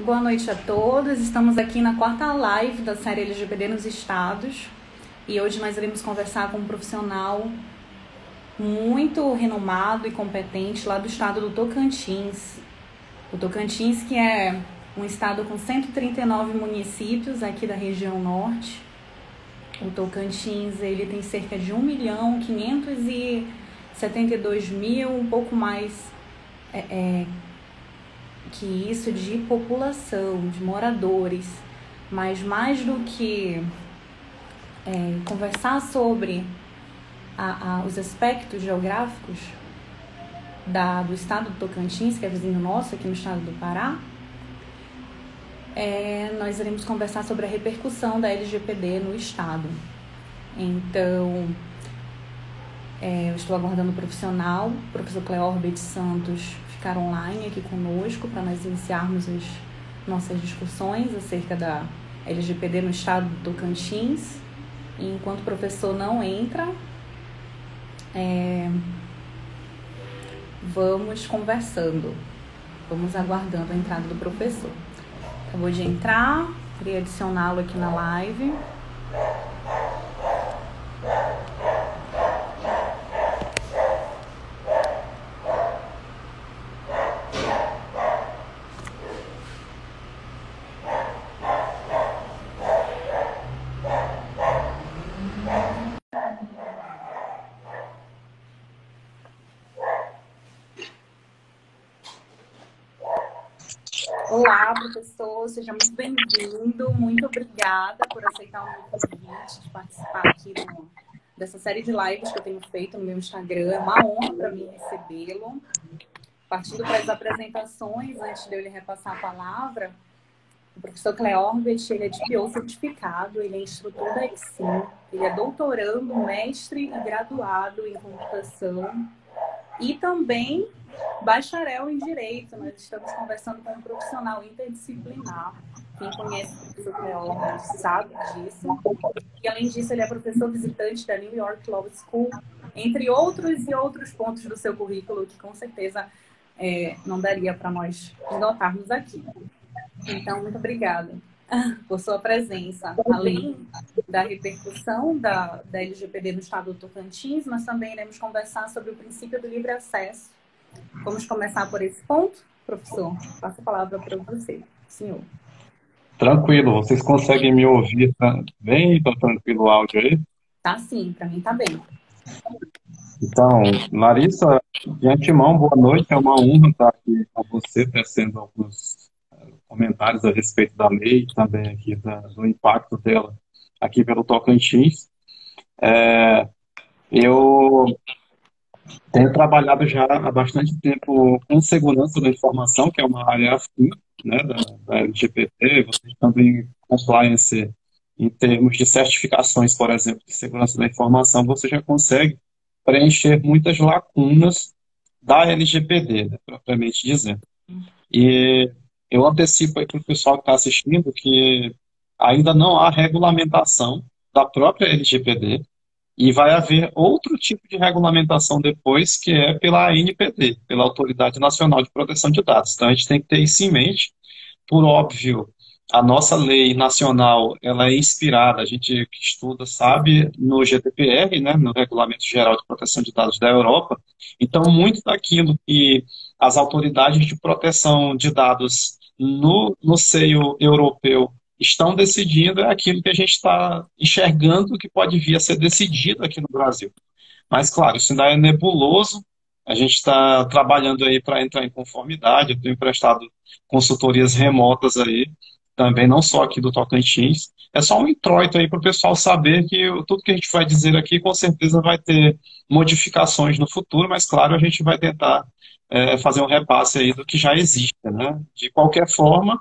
Boa noite a todos. Estamos aqui na quarta live da série LGBT nos Estados e hoje nós iremos conversar com um profissional muito renomado e competente lá do estado do Tocantins. O Tocantins, que é um estado com 139 municípios aqui da região norte. O Tocantins, ele tem cerca de 1.572.000, um pouco mais que isso de população, de moradores. Mas mais do que conversar sobre os aspectos geográficos do estado do Tocantins, que é vizinho nosso aqui no estado do Pará, nós iremos conversar sobre a repercussão da LGPD no estado. Então, eu estou aguardando o profissional, o professor Cleorbert Santos, ficar online aqui conosco para nós iniciarmos as nossas discussões acerca da LGPD no estado do Tocantins. E enquanto o professor não entra, vamos conversando, vamos aguardando a entrada do professor. Acabou de entrar, queria adicioná-lo aqui na live. Olá, professor, seja muito bem-vindo. Muito obrigada por aceitar o meu convite de participar aqui dessa série de lives que eu tenho feito no meu Instagram. É uma honra para mim recebê-lo. Partindo para as apresentações, antes de eu lhe repassar a palavra, o professor Cleorbert, ele é DPO certificado, ele é instrutor da EXIM, ele é doutorando, mestre e graduado em computação e também bacharel em Direito. Nós estamos conversando com um profissional interdisciplinar. Quem conhece o professor Cleorbert sabe disso. E, além disso, ele é professor visitante da New York Law School, entre outros e outros pontos do seu currículo que, com certeza, não daria para nós esgotarmos aqui. Então, muito obrigada por sua presença. Além da repercussão da LGPD no estado do Tocantins, nós também iremos conversar sobre o princípio do livre acesso. Vamos começar por esse ponto? Professor, passo a palavra para você, senhor. Tranquilo, vocês conseguem me ouvir bem? Tá tranquilo o áudio aí? Tá sim, para mim tá bem. Então, Larissa, de antemão, boa noite. É uma honra estar aqui com você, tecendo alguns comentários a respeito da lei e também aqui do impacto dela aqui pelo Tocantins. Eu tenho trabalhado já há bastante tempo com segurança da informação, que é uma área afim, né, da LGPD. Você também compliance em termos de certificações, por exemplo, de segurança da informação, você já consegue preencher muitas lacunas da LGPD, né, propriamente dizendo. E eu antecipo aí para o pessoal que está assistindo que ainda não há regulamentação da própria LGPD, e vai haver outro tipo de regulamentação depois, que é pela ANPD, pela Autoridade Nacional de Proteção de Dados. Então, a gente tem que ter isso em mente. Por óbvio, a nossa lei nacional, ela é inspirada, a gente que estuda sabe, no GDPR, né, no Regulamento Geral de Proteção de Dados da Europa. Então, muito daquilo que as autoridades de proteção de dados no seio europeu estão decidindo é aquilo que a gente está enxergando que pode vir a ser decidido aqui no Brasil. Mas, claro, isso ainda é nebuloso. A gente está trabalhando aí para entrar em conformidade. Eu tenho emprestado consultorias remotas aí, também não só aqui do Tocantins. É só um introito aí para o pessoal saber que tudo que a gente vai dizer aqui com certeza vai ter modificações no futuro, mas, claro, a gente vai tentar fazer um repasse aí do que já existe, né? De qualquer forma,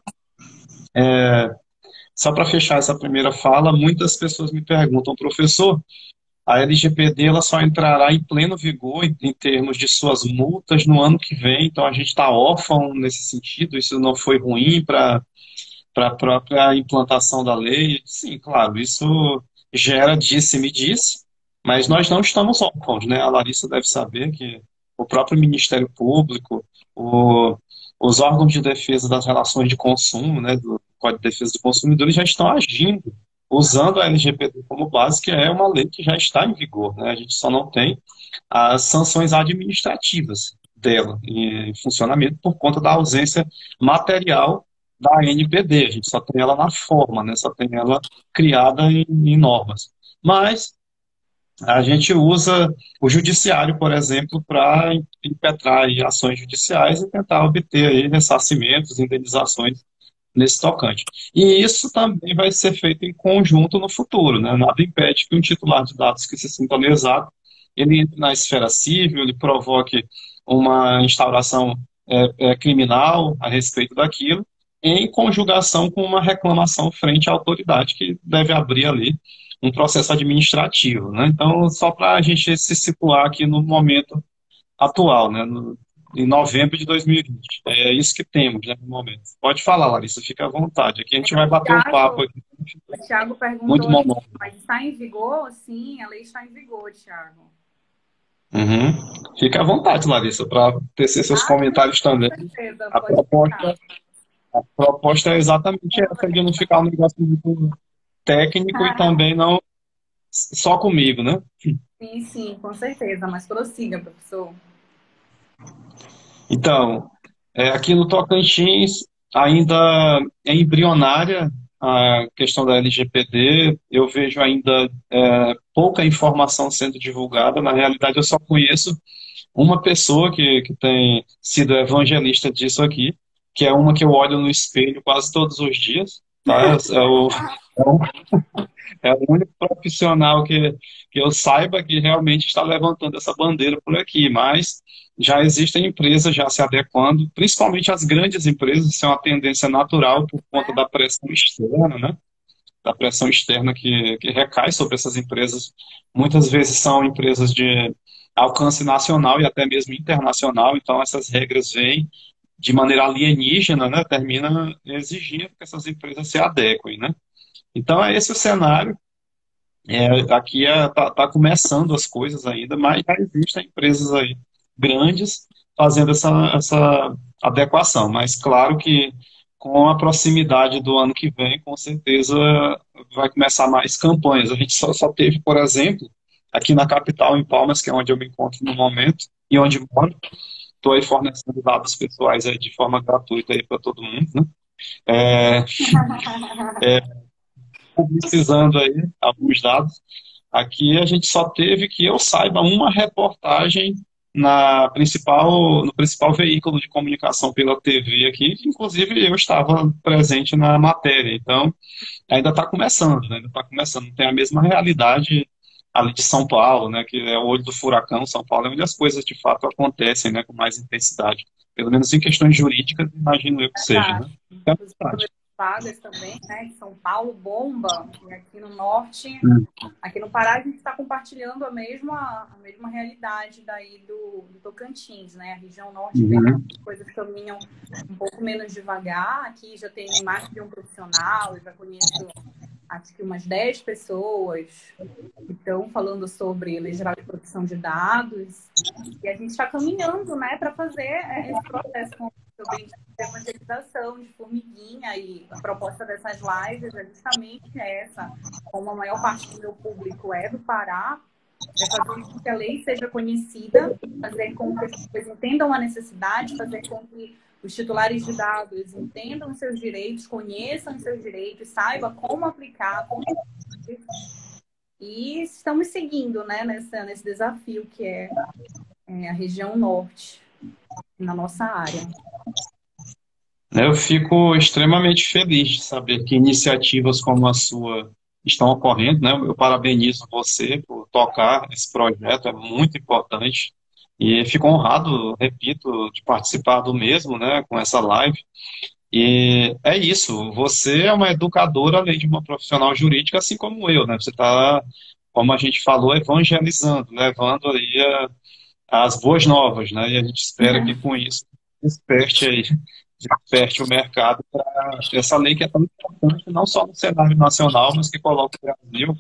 só para fechar essa primeira fala, muitas pessoas me perguntam, professor, a LGPD ela só entrará em pleno vigor em termos de suas multas no ano que vem, então a gente está órfão nesse sentido, isso não foi ruim para a própria implantação da lei. Sim, claro, isso gera disse-me-disse, mas nós não estamos órfãos, né? A Larissa deve saber que o próprio Ministério Público, os órgãos de defesa das relações de consumo, né, do Código de Defesa do Consumidor, já estão agindo, usando a LGPD como base, que é uma lei que já está em vigor, né? A gente só não tem as sanções administrativas dela em funcionamento por conta da ausência material da NPD. A gente só tem ela na forma, né? Só tem ela criada em normas. Mas a gente usa o judiciário, por exemplo, para impetrar aí ações judiciais e tentar obter aí ressarcimentos, indenizações nesse tocante. E isso também vai ser feito em conjunto no futuro, né? Nada impede que um titular de dados que se sinta lesado, ele entre na esfera civil, ele provoque uma instauração criminal a respeito daquilo, em conjugação com uma reclamação frente à autoridade que deve abrir ali um processo administrativo, né? Então, só para a gente se situar aqui no momento atual, né? Em novembro de 2020. É isso que temos, né, no momento. Pode falar, Larissa, fica à vontade. Aqui a gente vai bater um papo aqui. O Thiago Muito perguntou, monótono. mas está em vigor? Sim, a lei está em vigor, Thiago. Uhum. Fica à vontade, Larissa, para tecer seus comentários Com também. certeza, A pode proposta, ficar. a proposta é exatamente essa, de não ficar um negócio muito técnico e também não só comigo, né? Sim, sim, com certeza, mas prossiga, professor. Então, aqui no Tocantins ainda é embrionária a questão da LGPD. Eu vejo ainda pouca informação sendo divulgada. Na realidade, eu só conheço uma pessoa que tem sido evangelista disso aqui, que é uma que eu olho no espelho quase todos os dias. Tá? É o único profissional que eu saiba que realmente está levantando essa bandeira por aqui, mas já existem empresas já se adequando, principalmente as grandes empresas, isso é uma tendência natural por conta da pressão externa, né? Da pressão externa que recai sobre essas empresas. Muitas vezes são empresas de alcance nacional e até mesmo internacional, então essas regras vêm de maneira alienígena, né? Termina exigindo que essas empresas se adequem, né? Então é esse o cenário. Aqui tá começando as coisas ainda, mas já existem empresas aí grandes fazendo essa adequação. Mas claro que com a proximidade do ano que vem, com certeza vai começar mais campanhas. A gente só teve, por exemplo, aqui na capital, em Palmas, que é onde eu me encontro no momento, e onde moro, estou aí fornecendo dados pessoais aí de forma gratuita aí para todo mundo, né? É, publicizando aí alguns dados. Aqui a gente só teve, que eu saiba, uma reportagem no principal veículo de comunicação pela TV aqui, que inclusive eu estava presente na matéria. Então, ainda está começando, né? Ainda está começando. Não tem a mesma realidade ali de São Paulo, né? Que é o olho do furacão. São Paulo é onde as coisas de fato acontecem, né? Com mais intensidade. Pelo menos em questões jurídicas, imagino eu que seja, né? Verdade. É Inclusive, verdade. vagas também, né? Que São Paulo bomba, e aqui no norte, aqui no Pará, a gente está compartilhando a mesma realidade daí do Tocantins, né? A região norte vem, Uhum. as coisas caminham um pouco menos devagar. Aqui já tem mais de um profissional, eu já conheço acho que umas 10 pessoas que estão falando sobre Lei Geral de Proteção de Dados, e a gente está caminhando, né, para fazer esse processo com também de evangelização, de formiguinha, e a proposta dessas lives é justamente essa. Como a maior parte do meu público é do Pará, é fazer com que a lei seja conhecida, fazer com que as pessoas entendam a necessidade, fazer com que os titulares de dados entendam os seus direitos, conheçam os seus direitos, saibam como aplicar, como... E estamos seguindo, né, nesse desafio que é a região norte, na nossa área. Eu fico extremamente feliz de saber que iniciativas como a sua estão ocorrendo, né? Eu parabenizo você por tocar esse projeto, é muito importante. E fico honrado, repito, de participar do mesmo, né, com essa live. E é isso, você é uma educadora, além de uma profissional jurídica, assim como eu, né? Você está, como a gente falou, evangelizando, levando aí as boas novas, né? E a gente espera que com isso desperte o mercado para essa lei que é tão importante, não só no cenário nacional, mas que coloca o Brasil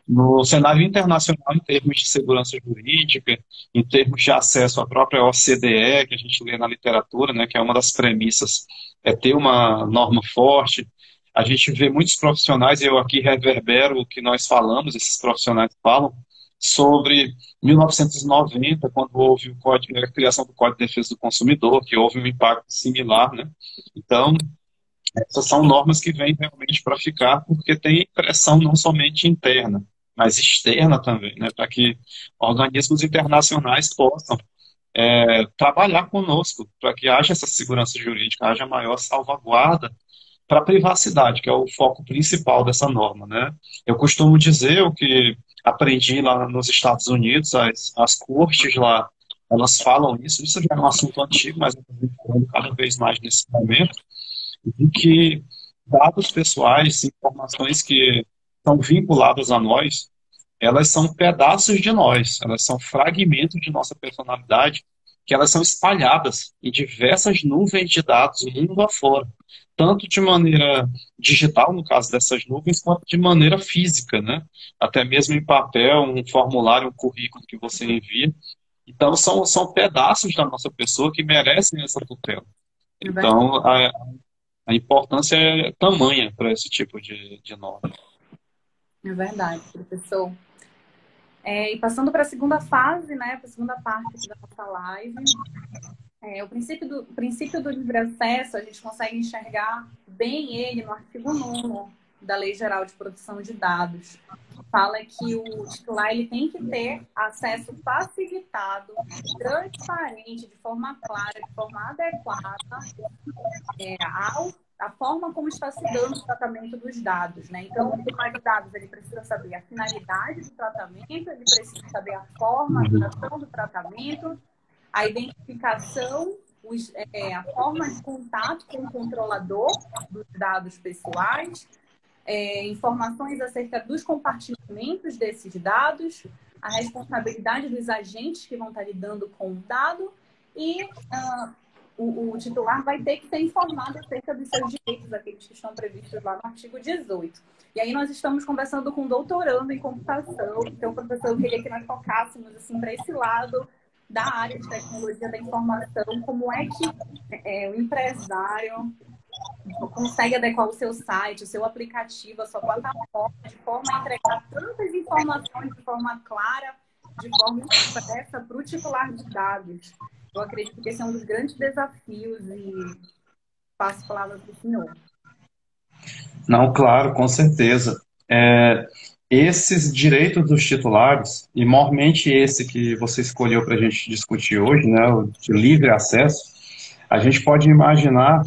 no cenário internacional, em termos de segurança jurídica, em termos de acesso à própria OCDE, que a gente lê na literatura, né, que é uma das premissas, é ter uma norma forte. A gente vê muitos profissionais, e eu aqui reverbero o que nós falamos, esses profissionais falam, sobre 1990, quando houve a criação do Código de Defesa do Consumidor, que houve um impacto similar, né? Então, essas são normas que vêm realmente para ficar, porque tem pressão não somente interna, mas externa também, né? Para que organismos internacionais possam trabalhar conosco, para que haja essa segurança jurídica, haja maior salvaguarda para a privacidade, que é o foco principal dessa norma, né? Eu costumo dizer o que aprendi lá nos Estados Unidos, as cortes lá, elas falam isso já é um assunto antigo, mas eu estou falando cada vez mais nesse momento, de que dados pessoais, informações que são vinculadas a nós, elas são pedaços de nós, elas são fragmentos de nossa personalidade, que elas são espalhadas em diversas nuvens de dados mundo afora, tanto de maneira digital, no caso dessas nuvens, quanto de maneira física, né? Até mesmo em papel, um formulário, um currículo que você envia. Então, são pedaços da nossa pessoa que merecem essa tutela. Então, a importância é tamanha para esse tipo de norma. É verdade, professor. E passando para a segunda fase, né, para a segunda parte da nossa live, o princípio do livre acesso, a gente consegue enxergar bem ele no artigo 9º da Lei Geral de Proteção de Dados. Fala que o titular ele tem que ter acesso facilitado, transparente, de forma clara, de forma adequada, a forma como está se dando o tratamento dos dados, né? Então, o titular de dados ele precisa saber a finalidade do tratamento, ele precisa saber a forma, a duração do tratamento, a identificação, a forma de contato com o controlador dos dados pessoais, informações acerca dos compartilhamentos desses dados, a responsabilidade dos agentes que vão estar lidando com o dado e o titular vai ter que ser informado acerca dos seus direitos, aqueles que estão previstos lá no artigo 18. E aí nós estamos conversando com um doutorando em computação, então, professor, eu queria que nós focássemos assim, para esse lado da área de tecnologia da informação, como é que o empresário consegue adequar o seu site, o seu aplicativo, a sua plataforma, de forma a entregar tantas informações de forma clara, de forma expressa para o titular de dados. Eu acredito que esse é um dos grandes desafios e passo a palavra para o senhor. Não, claro, com certeza. Esses direitos dos titulares, e mormente esse que você escolheu para a gente discutir hoje, né, o de livre acesso, a gente pode imaginar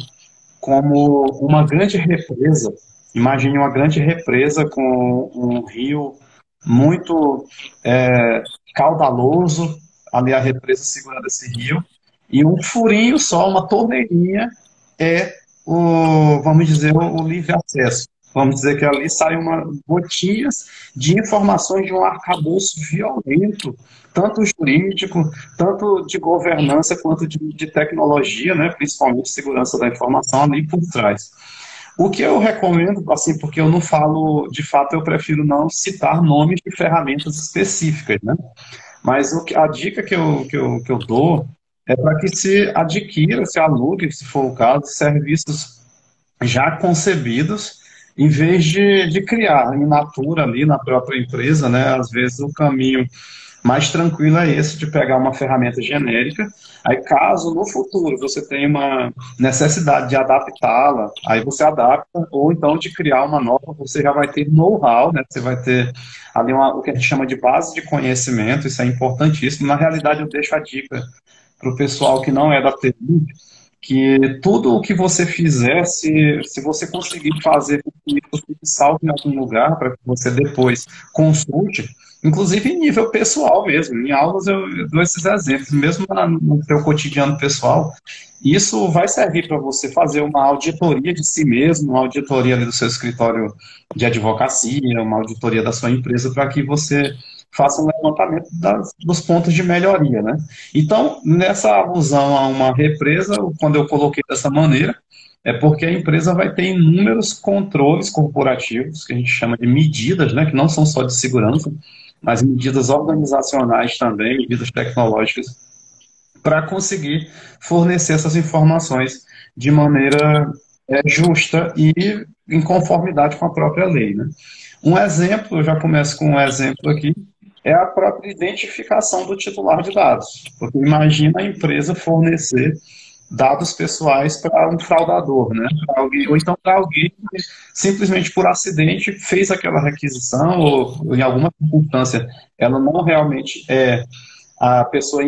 como uma grande represa. Imagine uma grande represa com um rio muito caudaloso, ali a represa segurando esse rio, e um furinho só, uma torneirinha, vamos dizer, o livre acesso. Vamos dizer que ali saem gotinhas de informações de um arcabouço violento, tanto jurídico, tanto de governança, quanto de tecnologia, né, principalmente segurança da informação ali por trás. O que eu recomendo, assim, porque eu não falo, de fato, eu prefiro não citar nomes de ferramentas específicas, né? Mas a dica que eu dou é para que se adquira, se alugue, se for o caso, serviços já concebidos, em vez de criar in natura ali na própria empresa, né? Às vezes o caminho mais tranquilo é esse de pegar uma ferramenta genérica. Aí, caso no futuro você tenha uma necessidade de adaptá-la, aí você adapta, ou então de criar uma nova, você já vai ter know-how, né? Você vai ter ali o que a gente chama de base de conhecimento, isso é importantíssimo. Na realidade, eu deixo a dica para o pessoal que não é da TI, que tudo o que você fizer, se você conseguir fazer com que isso fique salvo em algum lugar, para que você depois consulte, inclusive em nível pessoal mesmo, em aulas eu dou esses exemplos, mesmo no seu cotidiano pessoal, isso vai servir para você fazer uma auditoria de si mesmo, uma auditoria ali do seu escritório de advocacia, uma auditoria da sua empresa, para que você faça um levantamento dos pontos de melhoria, né? Então, nessa alusão a uma represa, quando eu coloquei dessa maneira, é porque a empresa vai ter inúmeros controles corporativos, que a gente chama de medidas, né, que não são só de segurança, mas medidas organizacionais também, medidas tecnológicas, para conseguir fornecer essas informações de maneira justa e em conformidade com a própria lei, né? Um exemplo, eu já começo com um exemplo aqui, é a própria identificação do titular de dados. Porque imagina a empresa fornecer dados pessoais para um fraudador, né? Alguém, ou então para alguém que simplesmente por acidente fez aquela requisição ou em alguma circunstância ela não realmente é a pessoa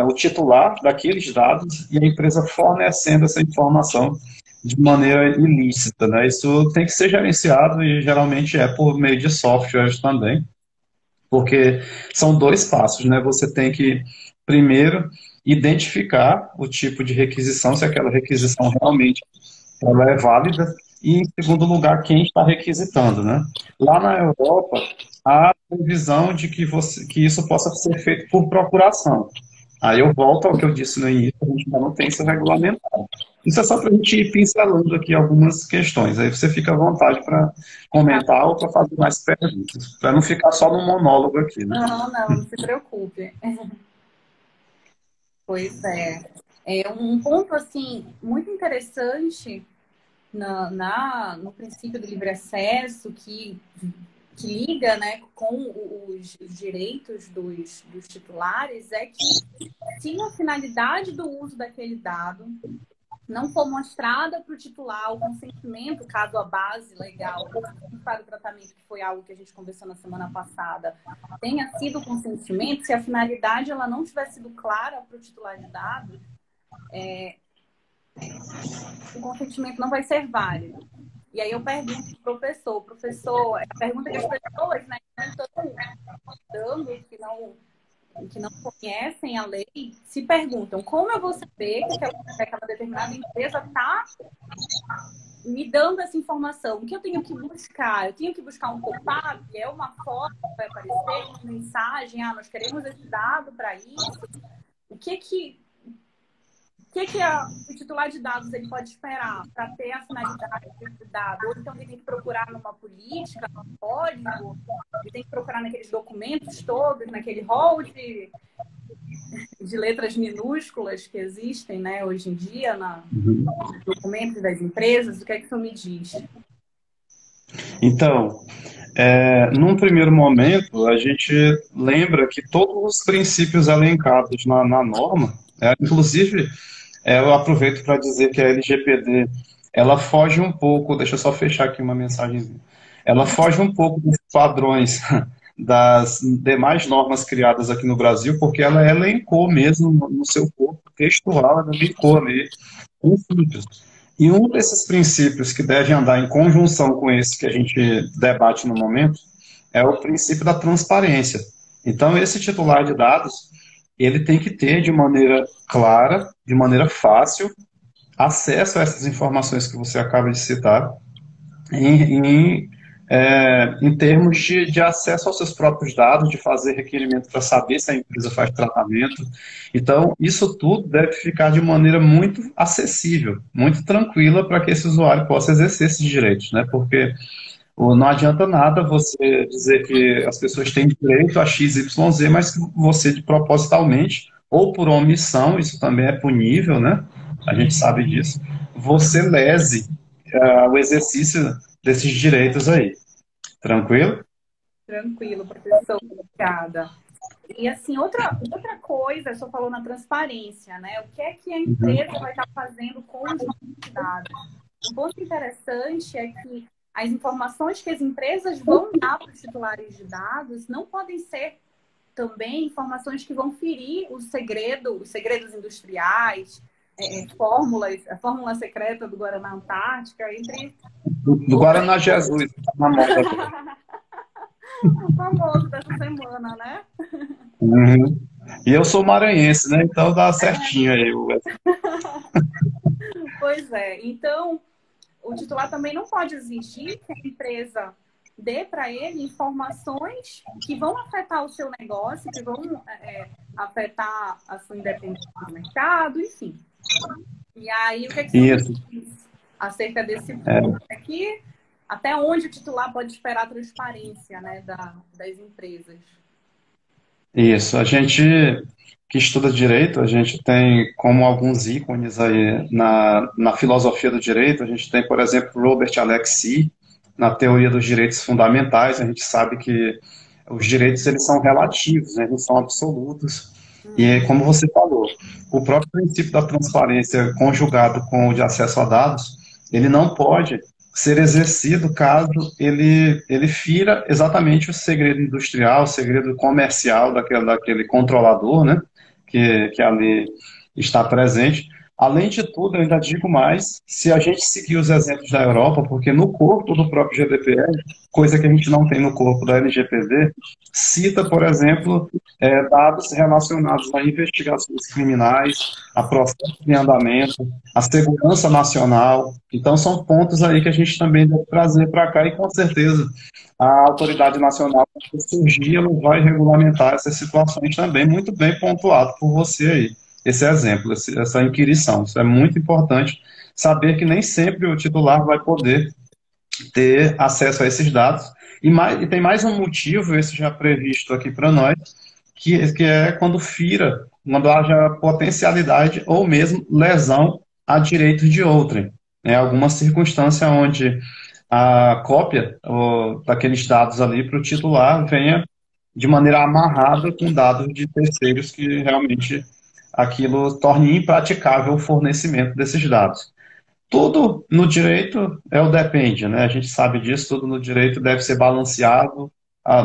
o titular daqueles dados e a empresa fornecendo essa informação de maneira ilícita, né? Isso tem que ser gerenciado e geralmente é por meio de softwares também, porque são dois passos, né? Você tem que, primeiro, identificar o tipo de requisição, se aquela requisição realmente ela é válida, e, em segundo lugar, quem está requisitando, né? Lá na Europa, há a previsão de que isso possa ser feito por procuração. Aí eu volto ao que eu disse no início, a gente ainda não tem isso regulamentado. Isso é só para a gente ir pincelando aqui algumas questões. Aí você fica à vontade para comentar ou para fazer mais perguntas, para não ficar só no monólogo aqui, né? Não, não se preocupe. Pois é. É um ponto, assim, muito interessante no princípio do livre acesso, que liga, né, com os direitos dos titulares, é que se a finalidade do uso daquele dado não for mostrada para o titular o consentimento, caso a base legal para o tratamento, que foi algo que a gente conversou na semana passada, tenha sido o consentimento, se a finalidade ela não tiver sido clara para o titular de dados, o consentimento não vai ser válido. E aí eu pergunto para o professor, a pergunta que as pessoas, né, estão dando, que não conhecem a lei, se perguntam como eu vou saber que aquela determinada empresa está me dando essa informação? O que eu tenho que buscar? Eu tenho que buscar um pop-up? É uma foto que vai aparecer, uma mensagem? Ah, nós queremos esse dado para isso. O que o titular de dados ele pode esperar para ter a finalidade desse dado? Ou então ele tem que procurar numa política, num código, ele tem que procurar naqueles documentos todos, naquele rol de letras minúsculas que existem, né, hoje em dia nos documentos das empresas. O que é que isso me diz? Então, num primeiro momento, a gente lembra que todos os princípios elencados na norma, inclusive, eu aproveito para dizer que a LGPD, ela foge um pouco, deixa eu só fechar aqui uma mensagem, ela foge um pouco dos padrões das demais normas criadas aqui no Brasil, porque ela elencou mesmo no seu corpo textual, ela elencou ali princípios. E um desses princípios que deve andar em conjunção com esse que a gente debate no momento é o princípio da transparência. Então, esse titular de dados, ele tem que ter de maneira clara, de maneira fácil, acesso a essas informações que você acaba de citar, em termos de acesso aos seus próprios dados, de fazer requerimento para saber se a empresa faz tratamento. Então, isso tudo deve ficar de maneira muito acessível, muito tranquila para que esse usuário possa exercer esses direitos, né? Porque não adianta nada você dizer que as pessoas têm direito a X, Y, Z, mas que você propositalmente, ou por omissão, isso também é punível, né? A gente sabe disso, você lese o exercício desses direitos aí. Tranquilo? Tranquilo, professor. Obrigada. E assim, outra coisa, só falou na transparência, né? O que é que a empresa vai estar fazendo com os nossos dados? Um ponto interessante é que as informações que as empresas vão dar para os titulares de dados não podem ser também informações que vão ferir os segredos industriais, a fórmula secreta do Guaraná Antártica, entre... Do Guaraná Jesus, na moda. O famoso dessa semana, né? Uhum. E eu sou maranhense, né? Então dá certinho aí. Pois é. Então, o titular também não pode exigir que a empresa dê para ele informações que vão afetar o seu negócio, que vão afetar a sua independência no mercado, enfim. E aí, o que é que você Isso. diz? acerca desse ponto. É que até onde o titular pode esperar a transparência, né, das empresas. Isso, a gente que estuda direito, a gente tem como alguns ícones aí na filosofia do direito, a gente tem, por exemplo, Robert Alexi, na teoria dos direitos fundamentais, a gente sabe que os direitos eles são relativos, né, eles são absolutos, e como você falou, o próprio princípio da transparência conjugado com o de acesso a dados, ele não pode ser exercido caso ele fira exatamente o segredo industrial, o segredo comercial daquele controlador, né, que ali está presente. Além de tudo, eu ainda digo mais, se a gente seguir os exemplos da Europa, porque no corpo do próprio GDPR, coisa que a gente não tem no corpo da LGPD, cita, por exemplo, dados relacionados a investigações criminais, a processos em andamento, a segurança nacional. Então, são pontos aí que a gente também deve trazer para cá e, com certeza, a autoridade nacional, que surgir, ela vai regulamentar essas situações também, muito bem pontuado por você aí. Esse exemplo, essa inquirição. Isso é muito importante, saber que nem sempre o titular vai poder ter acesso a esses dados. E tem mais um motivo, esse já previsto aqui para nós, que é quando fira, quando haja potencialidade ou mesmo lesão a direitos de outrem. É alguma circunstância onde a cópia daqueles dados ali para o titular venha de maneira amarrada com dados de terceiros que realmente aquilo torne impraticável o fornecimento desses dados. Tudo no direito é o depende, né? A gente sabe disso, tudo no direito deve ser balanceado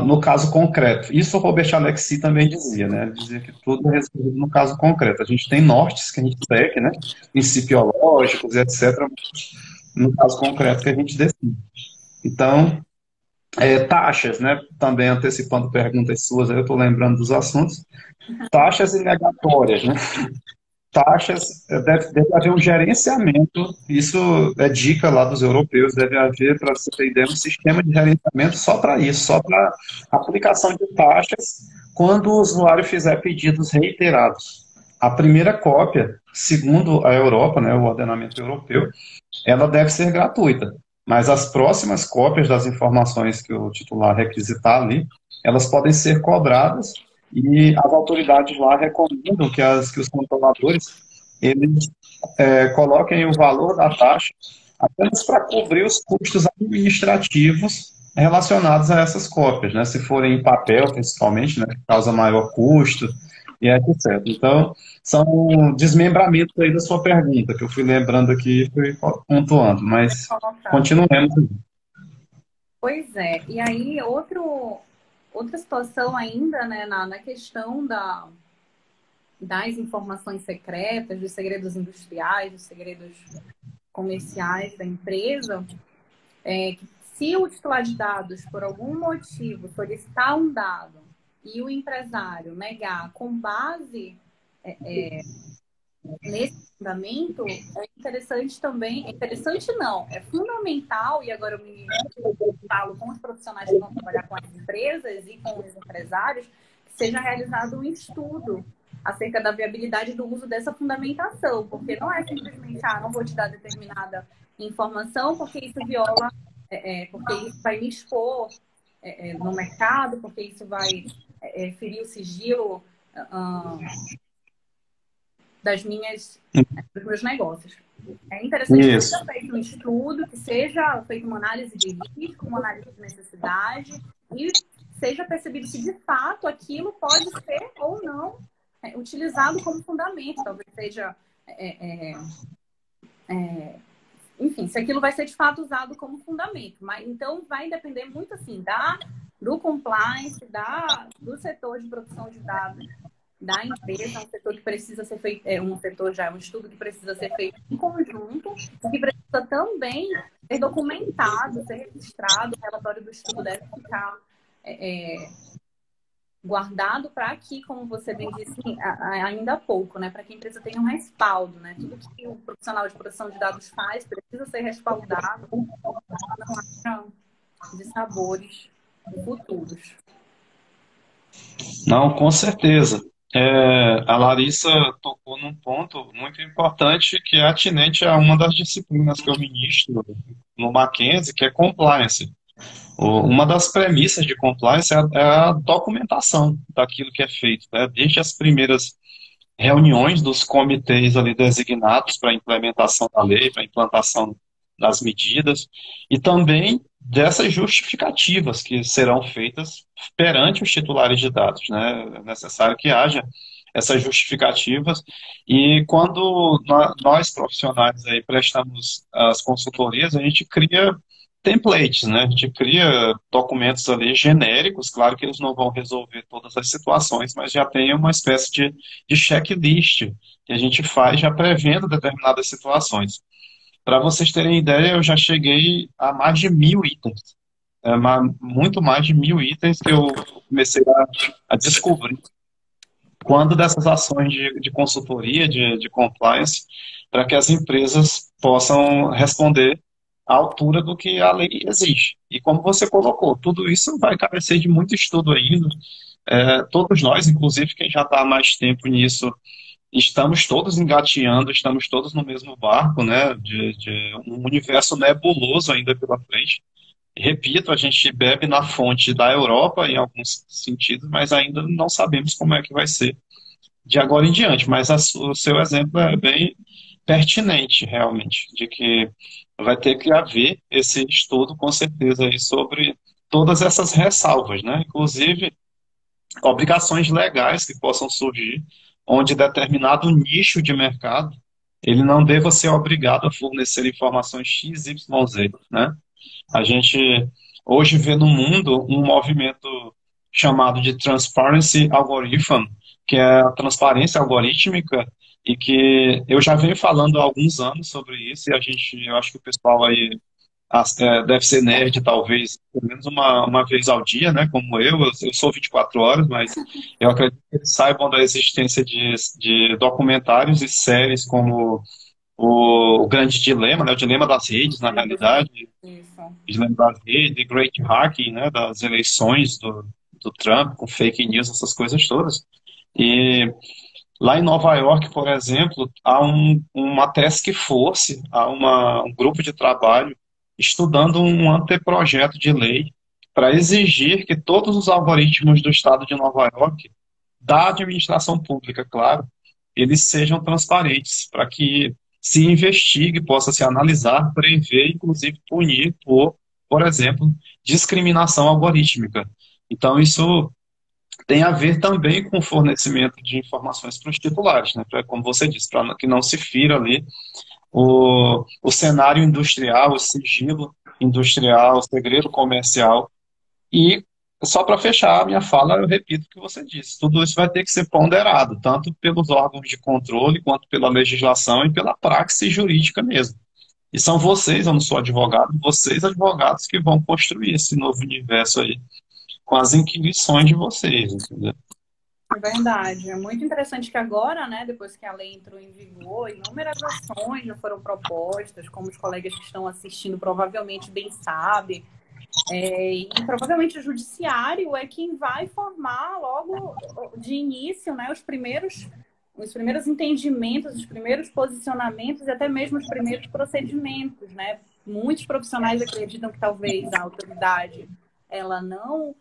no caso concreto. Isso o Robert Alexi também dizia, né? Ele dizia que tudo é resolvido no caso concreto. A gente tem nortes que a gente segue, né? Principiológicos, etc. No caso concreto que a gente decide. Então, taxas, né? Também antecipando perguntas suas, aí eu estou lembrando dos assuntos. Taxas indagatórias, né? Taxas, deve haver um gerenciamento, isso é dica lá dos europeus, deve haver, para você ter ideia, um sistema de gerenciamento só para isso, só para aplicação de taxas quando o usuário fizer pedidos reiterados. A primeira cópia, segundo a Europa, né, o ordenamento europeu, ela deve ser gratuita, mas as próximas cópias das informações que o titular requisitar ali, elas podem ser cobradas e as autoridades lá recomendam que os controladores eles coloquem o valor da taxa apenas para cobrir os custos administrativos relacionados a essas cópias, né? Se forem em papel, principalmente, né? Que causa maior custo e etc. Então, são desmembramentos aí da sua pergunta, que eu fui lembrando aqui e fui pontuando, mas continuemos. Pois é, e aí outra situação ainda, né, na questão das informações secretas, dos segredos industriais, dos segredos comerciais da empresa, que se o titular de dados, por algum motivo, solicitar um dado e o empresário negar com base nesse fundamento, é interessante também, interessante não, é fundamental, e agora eu me falo com os profissionais que vão trabalhar com as empresas e com os empresários, que seja realizado um estudo acerca da viabilidade do uso dessa fundamentação, porque não é simplesmente, não vou te dar determinada informação, porque isso viola, porque isso vai me expor no mercado, porque isso vai ferir o sigilo dos meus negócios. É interessante que seja feito um estudo, que seja feita uma análise de risco, uma análise de necessidade e seja percebido se de fato aquilo pode ser ou não utilizado como fundamento. Talvez seja, enfim, se aquilo vai ser de fato usado como fundamento. Mas então vai depender muito assim do compliance, do setor de produção de dados da empresa, um setor que precisa ser feito, um estudo que precisa ser feito em conjunto, que precisa também ser documentado, ser registrado, o relatório do estudo deve ficar guardado para que, como você bem disse, ainda há pouco, né, para que a empresa tenha um respaldo, né, tudo que o profissional de produção de dados faz precisa ser respaldado, não haja dissabores futuros. Não, com certeza. A Larissa tocou num ponto muito importante que é atinente a uma das disciplinas que eu ministro no Mackenzie, que é compliance. Uma das premissas de compliance é a documentação daquilo que é feito, né? Desde as primeiras reuniões dos comitês ali designados para a implementação da lei, para a implantação das medidas, e também dessas justificativas que serão feitas perante os titulares de dados, né? É necessário que haja essas justificativas, e quando nós profissionais aí prestamos as consultorias, a gente cria templates, né? A gente cria documentos ali genéricos, claro que eles não vão resolver todas as situações, mas já tem uma espécie de checklist que a gente faz já prevendo determinadas situações. Para vocês terem ideia, eu já cheguei a mais de 1.000 itens. Muito mais de 1.000 itens que eu comecei a descobrir quando dessas ações de consultoria, de compliance, para que as empresas possam responder à altura do que a lei exige. E como você colocou, tudo isso vai carecer de muito estudo ainda. Todos nós, inclusive quem já está há mais tempo nisso, estamos todos engateando, estamos todos no mesmo barco, né, de um universo nebuloso ainda pela frente. Repito, a gente bebe na fonte da Europa em alguns sentidos, mas ainda não sabemos como é que vai ser de agora em diante. Mas o seu exemplo é bem pertinente, realmente, de que vai ter que haver esse estudo, com certeza, aí, sobre todas essas ressalvas, né? Inclusive, obrigações legais que possam surgir, onde determinado nicho de mercado ele não deva ser obrigado a fornecer informações X, Y, Z, né? A gente hoje vê no mundo um movimento chamado de Transparency Algorithm, que é a transparência algorítmica, e que eu já venho falando há alguns anos sobre isso, e eu acho que o pessoal aí deve ser nerd, talvez, pelo menos uma vez ao dia, né, como eu sou 24 horas, mas eu acredito que eles saibam da existência de documentários e séries como o Grande Dilema, né, o Dilema das Redes, na realidade, Isso. Dilema das Redes, The Great Hacking, né, das eleições do Trump, com fake news, essas coisas todas. E lá em Nova York, por exemplo, há uma task force, há um grupo de trabalho estudando um anteprojeto de lei para exigir que todos os algoritmos do estado de Nova York, da administração pública, claro, eles sejam transparentes, para que se investigue, possa se analisar, prever, inclusive punir por exemplo, discriminação algorítmica. Então, isso tem a ver também com o fornecimento de informações para os titulares, né? Como você disse, para que não se fira ali o cenário industrial, o sigilo industrial, o segredo comercial. E só para fechar a minha fala, eu repito o que você disse, tudo isso vai ter que ser ponderado, tanto pelos órgãos de controle, quanto pela legislação e pela praxis jurídica mesmo. E são vocês, eu não sou advogado, vocês advogados que vão construir esse novo universo aí, com as inquirições de vocês, entendeu? É verdade. É muito interessante que agora, né, depois que a lei entrou em vigor, inúmeras ações já foram propostas, como os colegas que estão assistindo provavelmente bem sabem. E provavelmente o judiciário é quem vai formar logo de início, né, os primeiros entendimentos, os primeiros posicionamentos e até mesmo os primeiros procedimentos, né? Muitos profissionais acreditam que talvez a autoridade ela não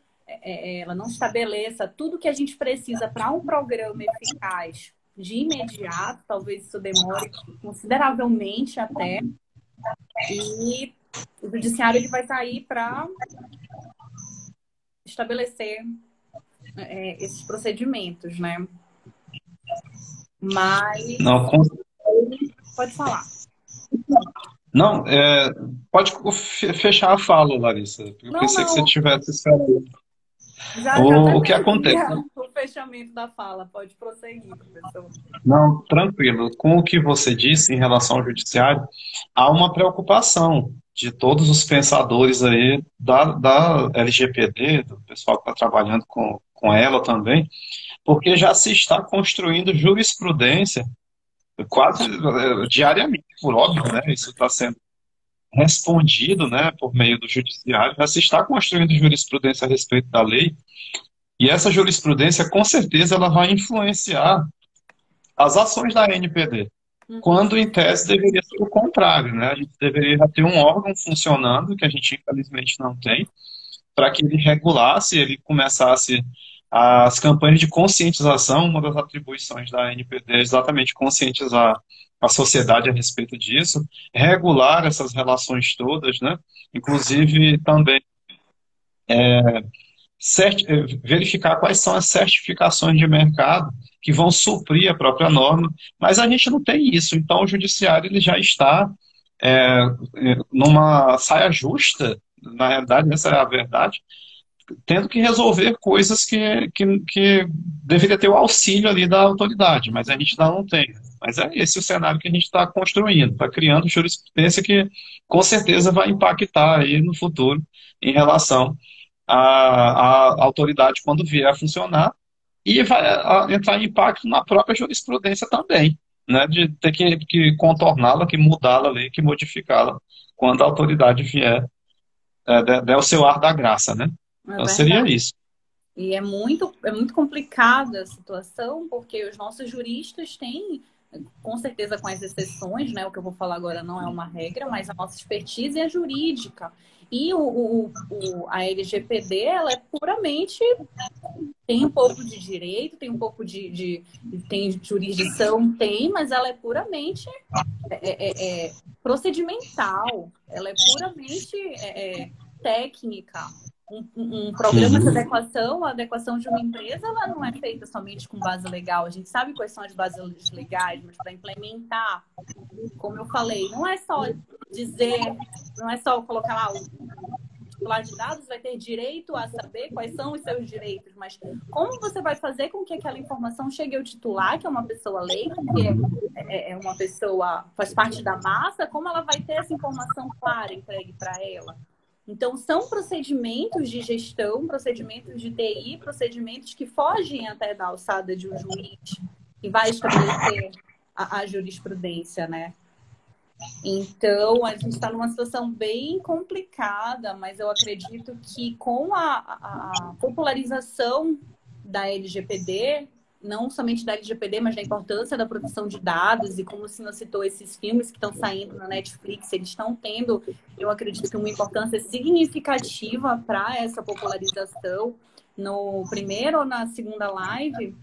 estabeleça tudo que a gente precisa para um programa eficaz de imediato, talvez isso demore consideravelmente até, e o judiciário ele vai sair para estabelecer esses procedimentos, né? Mas Não, pode falar. não, pode fechar a fala, Larissa. Eu pensei que você Não. tivesse esperado. Já até O que acontece? o fechamento da fala. Pode prosseguir, professor. Não, tranquilo. Com o que você disse em relação ao judiciário, há uma preocupação de todos os pensadores aí da LGPD, do pessoal que está trabalhando com ela também, porque já se está construindo jurisprudência quase diariamente, por óbvio, né? Isso está sendo respondido, né, por meio do judiciário, já se está construindo jurisprudência a respeito da lei, E essa jurisprudência, com certeza, ela vai influenciar as ações da ANPD, Uhum. quando em tese deveria ser o contrário, né? A gente deveria ter um órgão funcionando, que a gente infelizmente não tem, para que ele regulasse, ele começasse as campanhas de conscientização. Uma das atribuições da ANPD é exatamente conscientizar a sociedade a respeito disso, regular essas relações todas, né? Inclusive também verificar quais são as certificações de mercado que vão suprir a própria norma, mas a gente não tem isso. Então o judiciário ele já está é, numa saia justa, na realidade essa é a verdade, tendo que resolver coisas que deveria ter o auxílio ali da autoridade, mas a gente ainda não tem. Mas é esse o cenário que a gente está construindo, está criando jurisprudência que com certeza vai impactar aí no futuro em relação à autoridade quando vier a funcionar e vai entrar em impacto na própria jurisprudência também, né, de ter que contorná-la, que mudá-la ali, que modificá-la quando a autoridade vier, der o seu ar da graça, né? É Então seria verdade. isso. E é muito complicada a situação, porque os nossos juristas têm, com certeza com as exceções, né? O que eu vou falar agora não é uma regra, mas a nossa expertise é jurídica. E a LGPD, ela é puramente, tem um pouco de direito, tem um pouco tem jurisdição, tem, mas ela é puramente procedimental, ela é puramente técnica. Um programa de Uhum. adequação, a adequação de uma empresa, ela não é feita somente com base legal. A gente sabe quais são as bases legais, mas para implementar, como eu falei, não é só dizer, não é só colocar lá o titular de dados vai ter direito a saber quais são os seus direitos, mas como você vai fazer com que aquela informação chegue ao titular, que é uma pessoa leiga, que é uma pessoa, faz parte da massa, como ela vai ter essa informação clara entregue para ela? Então, são procedimentos de gestão, procedimentos de TI, procedimentos que fogem até da alçada de um juiz que vai estabelecer a jurisprudência, né? Então, a gente está numa situação bem complicada, mas eu acredito que com a popularização da LGPD, não somente da LGPD, mas da importância da proteção de dados, e como o senhor citou, esses filmes que estão saindo na Netflix, eles estão tendo, eu acredito que uma importância significativa para essa popularização. No primeiro ou na segunda live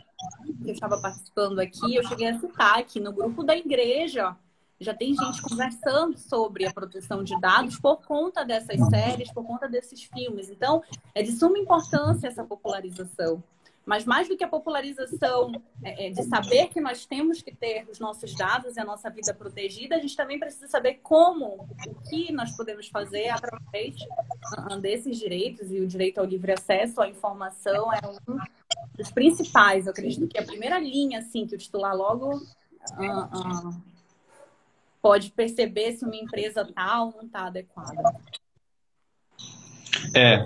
que eu estava participando aqui, eu cheguei a citar que no grupo da igreja já tem gente conversando sobre a proteção de dados por conta dessas séries, por conta desses filmes. Então, é de suma importância essa popularização. Mas mais do que a popularização de saber que nós temos que ter os nossos dados e a nossa vida protegida, a gente também precisa saber como, o que nós podemos fazer através desses direitos, e o direito ao livre acesso à informação é um dos principais. Eu acredito que a primeira linha, assim, que o titular logo pode perceber se uma empresa tal não está adequada. É,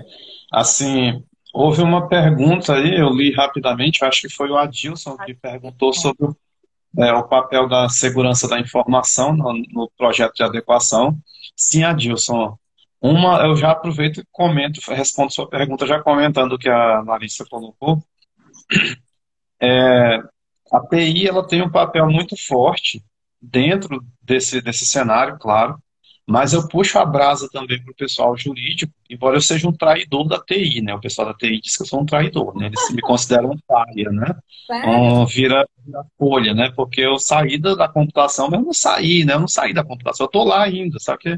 assim, houve uma pergunta aí, eu li rapidamente, eu acho que foi o Adilson que perguntou sobre o papel da segurança da informação no projeto de adequação. Sim, Adilson. Eu já aproveito e comento, respondo sua pergunta já comentando o que a Larissa colocou. A TI ela tem um papel muito forte dentro desse cenário, claro, mas eu puxo a brasa também para o pessoal jurídico, embora eu seja um traidor da TI, né? O pessoal da TI diz que eu sou um traidor, né? Eles me consideram um pária, né? Sério? Vira folha, né? Porque eu saí da computação, mas eu não saí, né? Eu não saí da computação, eu estou lá ainda, só que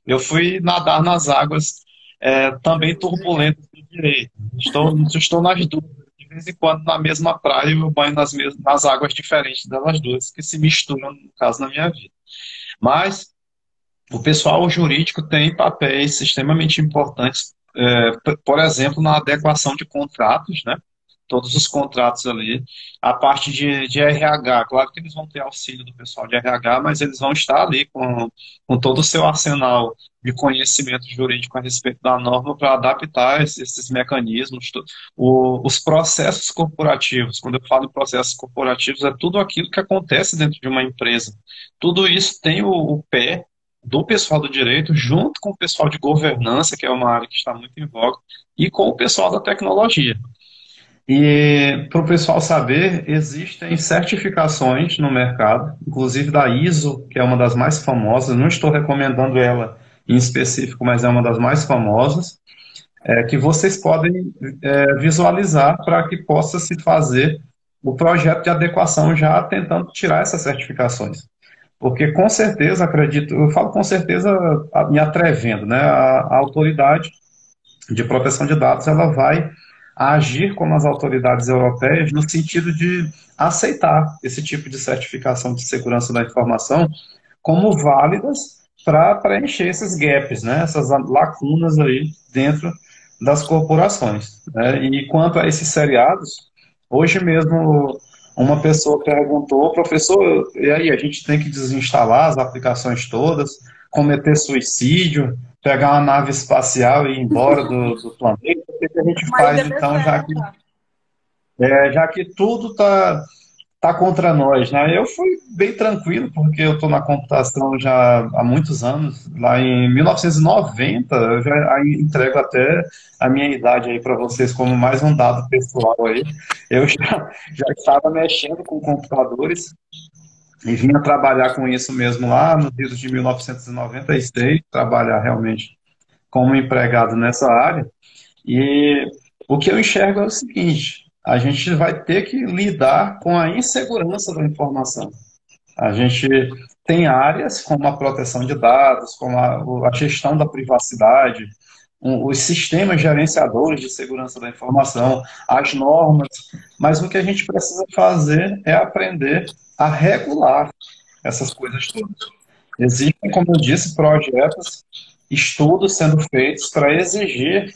eu fui nadar nas águas também turbulentas do direito. Estou nas duas. De vez em quando, na mesma praia, eu banho nas águas diferentes delas duas, que se misturam, no caso, na minha vida. Mas o pessoal jurídico tem papéis extremamente importantes, por exemplo, na adequação de contratos, né? Todos os contratos ali. A parte de RH, claro que eles vão ter auxílio do pessoal de RH, mas eles vão estar ali com todo o seu arsenal de conhecimento jurídico a respeito da norma para adaptar esses mecanismos, os processos corporativos. Quando eu falo em processos corporativos, é tudo aquilo que acontece dentro de uma empresa. Tudo isso tem o pé do pessoal do direito, junto com o pessoal de governança, que é uma área que está muito em voga, e com o pessoal da tecnologia. E para o pessoal saber, existem certificações no mercado, inclusive da ISO, que é uma das mais famosas. Não estou recomendando ela em específico, mas é uma das mais famosas, que vocês podem visualizar para que possa se fazer o projeto de adequação já tentando tirar essas certificações. Porque com certeza, acredito, eu falo com certeza me atrevendo, né? A autoridade de proteção de dados, ela vai agir como as autoridades europeias no sentido de aceitar esse tipo de certificação de segurança da informação como válidas para preencher esses gaps, né, essas lacunas aí dentro das corporações, né? E quanto a esses seriados, hoje mesmo uma pessoa perguntou, professor, e aí, a gente tem que desinstalar as aplicações todas, cometer suicídio, pegar uma nave espacial e ir embora do planeta? O que a gente Uma faz, ilha então, deserta. já que tudo tá contra nós, né? Eu fui bem tranquilo, porque eu estou na computação já há muitos anos, lá em 1990, eu já aí entrego até a minha idade aí para vocês como mais um dado pessoal aí. Eu já estava mexendo com computadores e vinha trabalhar com isso mesmo lá no Rio de 1996, trabalhar realmente como empregado nessa área. E o que eu enxergo é o seguinte: a gente vai ter que lidar com a insegurança da informação. A gente tem áreas como a proteção de dados, como a gestão da privacidade, os sistemas gerenciadores de segurança da informação, as normas, mas o que a gente precisa fazer é aprender a regular essas coisas todas. Existem, como eu disse, projetos, estudos sendo feitos para exigir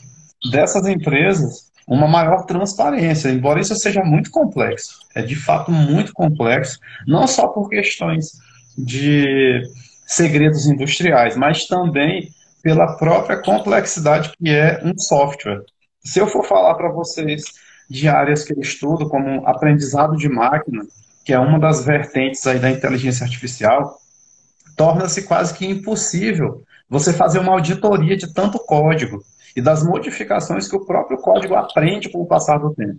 dessas empresas uma maior transparência, embora isso seja muito complexo. É de fato muito complexo, não só por questões de segredos industriais, mas também pela própria complexidade que é um software. Se eu for falar para vocês de áreas que eu estudo, como aprendizado de máquina, que é uma das vertentes aí da inteligência artificial, torna-se quase que impossível você fazer uma auditoria de tanto código e das modificações que o próprio código aprende com o passar do tempo.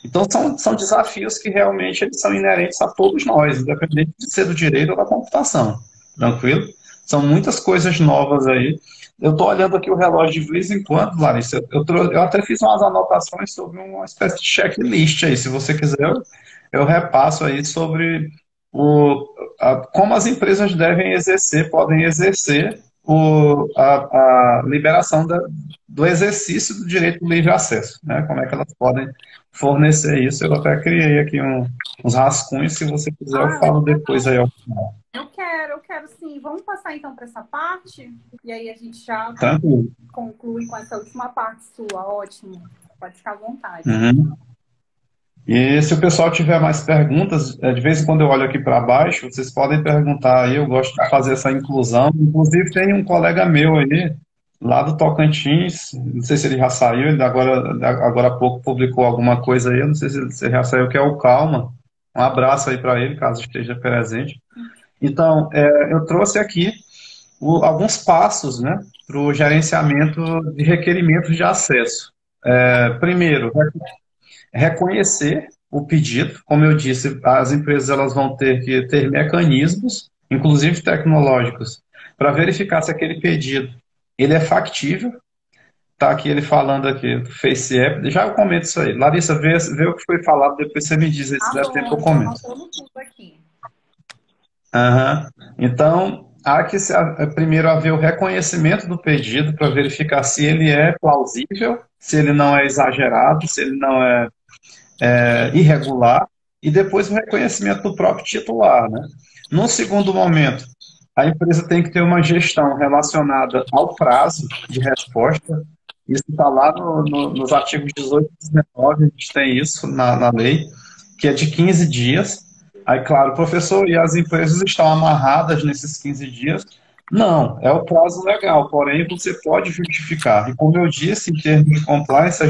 Então, são desafios que realmente eles são inerentes a todos nós, independente de ser do direito ou da computação. Tranquilo? São muitas coisas novas aí. Eu estou olhando aqui o relógio de vez em quando, Larissa. Eu até fiz umas anotações sobre uma espécie de checklist aí. Se você quiser, eu repasso aí sobre como as empresas devem exercer, podem exercer a liberação do exercício do direito do livre acesso, né? Como é que elas podem fornecer isso? Eu até criei aqui uns rascunhos, se você quiser eu Ah, falo depois aí ao final. eu quero sim. Vamos passar então para essa parte? E aí a gente já Tranquilo. conclui com essa última parte sua. Ótimo. Pode ficar à vontade. Uhum. E se o pessoal tiver mais perguntas, de vez em quando eu olho aqui para baixo, vocês podem perguntar aí, eu gosto de fazer essa inclusão. Inclusive tem um colega meu aí, lá do Tocantins, não sei se ele já saiu, ele agora há pouco publicou alguma coisa aí, eu não sei se ele já saiu, que é o Calma. Um abraço aí para ele, caso esteja presente. Então, eu trouxe aqui alguns passos, né, para o gerenciamento de requerimentos de acesso. Primeiro, reconhecer o pedido. Como eu disse, as empresas elas vão ter que ter mecanismos, inclusive tecnológicos, para verificar se aquele pedido ele é factível. Está aqui ele falando aqui do Face App. Já eu comento isso aí. Larissa, vê o que foi falado, depois você me diz aí, se Tá der tempo eu bom, tô comento. anotando tudo aqui. Aham. Então, há que primeiro haver o reconhecimento do pedido para verificar se ele é plausível, se ele não é exagerado, se ele não é irregular, e depois o reconhecimento do próprio titular, né? Num segundo momento, a empresa tem que ter uma gestão relacionada ao prazo de resposta. Isso está lá nos artigos 18 e 19, a gente tem isso na lei, que é de 15 dias. Aí, claro, professor, e as empresas estão amarradas nesses 15 dias? Não, é o prazo legal, porém você pode justificar. E como eu disse, em termos de compliance,